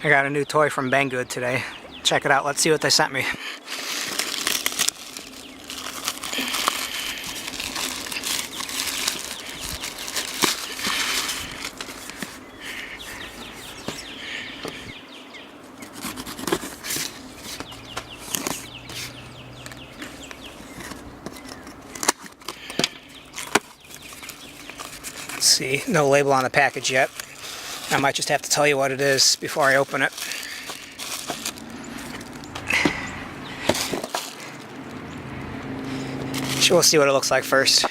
I got a new toy from Banggood today. Check it out. Let's see what they sent me. Let's see, no label on the package yet. I might just have to tell you what it is before I open it. So we'll see what it looks like first.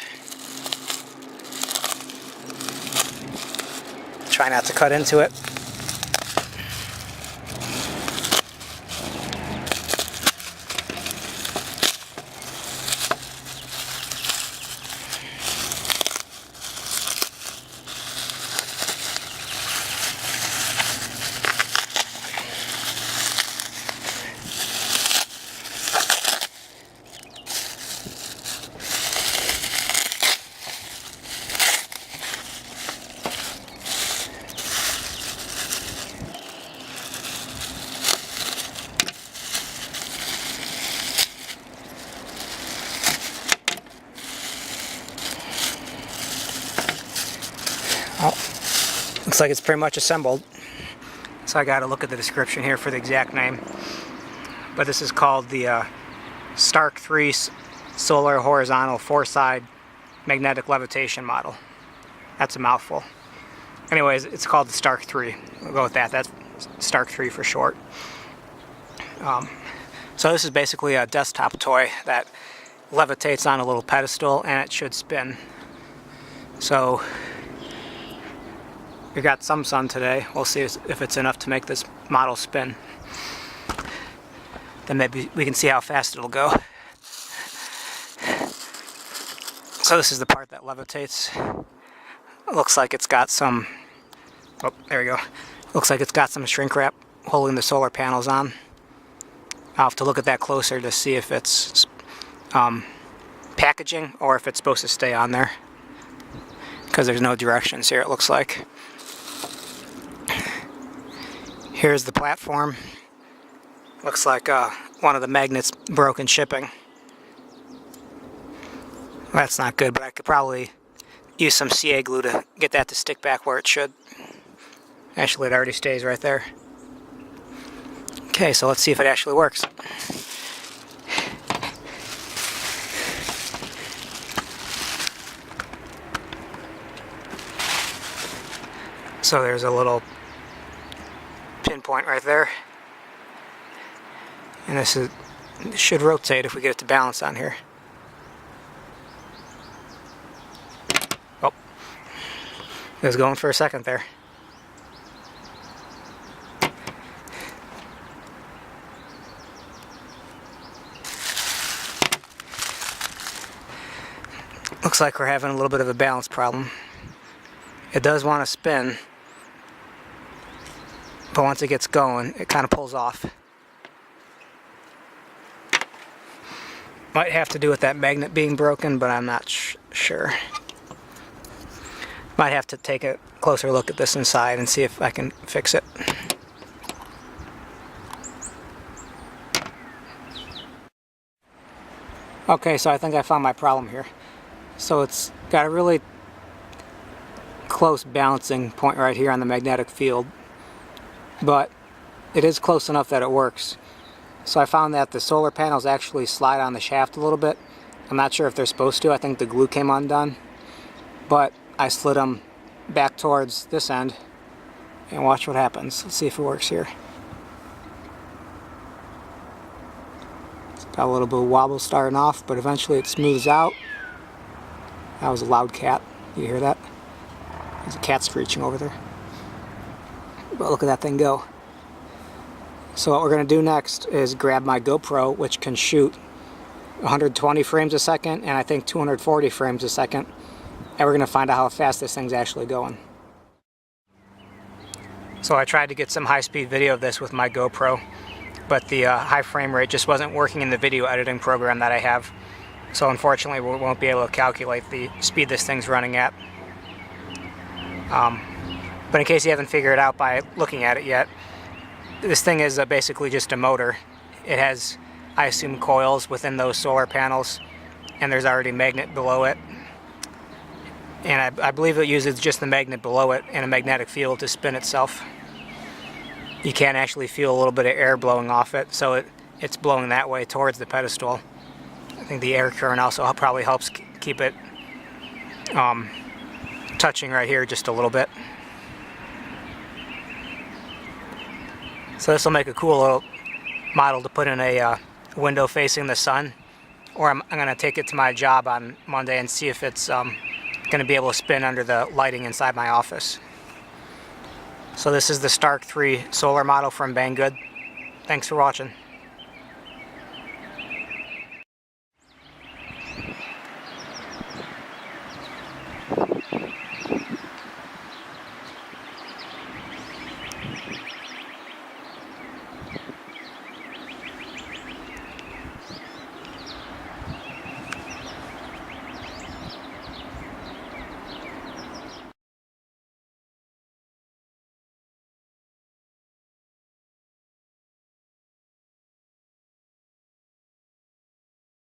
Try not to cut into it. Oh, looks like it's pretty much assembled. So I gotta look at the description here for the exact name. But this is called the STARK-3 Solar Horizontal 4-Side Magnetic Levitation Model. That's a mouthful. Anyways, it's called the STARK-3. We'll go with that. That's STARK-3 for short. So this is basically a desktop toy that levitates on a little pedestal and it should spin. So we got some sun today. We'll see if it's enough to make this model spin. Then maybe we can see how fast it'll go. So this is the part that levitates. It looks like it's got some, oh, there we go. Looks like it's got some shrink wrap holding the solar panels on. I'll have to look at that closer to see if it's packaging or if it's supposed to stay on there, because there's no directions here, it looks like. Here's the platform. Looks like one of the magnets broke in shipping. Well, that's not good, but I could probably use some CA glue to get that to stick back where it should. Actually, it already stays right there. Okay, so let's see if it actually works. So there's a little pinpoint right there. And this should rotate if we get it to balance on here. Oh, it was going for a second there. Looks like we're having a little bit of a balance problem. It does want to spin, but once it gets going, it kind of pulls off. Might have to do with that magnet being broken, but I'm not sure. Might have to take a closer look at this inside and see if I can fix it. Okay, so I think I found my problem here. So it's got a really close balancing point right here on the magnetic field, but it is close enough that it works. So I found that the solar panels actually slide on the shaft a little bit. I'm not sure if they're supposed to. I think the glue came undone, but I slid them back towards this end and watch what happens. Let's see if it works here. It's got a little bit of wobble starting off, but eventually it smooths out. That was a loud cat. You hear that? There's a cat screeching over there. But look at that thing go. So what we're going to do next is grab my GoPro, which can shoot 120 frames a second and I think 240 frames a second. And we're going to find out how fast this thing's actually going. So I tried to get some high-speed video of this with my GoPro, but the high frame rate just wasn't working in the video editing program that I have. So unfortunately we won't be able to calculate the speed this thing's running at. But in case you haven't figured it out by looking at it yet, this thing is basically just a motor. It has, I assume, coils within those solar panels, and there's already a magnet below it. And I believe it uses just the magnet below it and a magnetic field to spin itself. You can actually feel a little bit of air blowing off it, so it's blowing that way towards the pedestal. I think the air current also probably helps keep it touching right here just a little bit. So this will make a cool little model to put in a window facing the sun, or I'm going to take it to my job on Monday and see if it's going to be able to spin under the lighting inside my office. So this is the STARK-3 solar model from Banggood. Thanks for watching.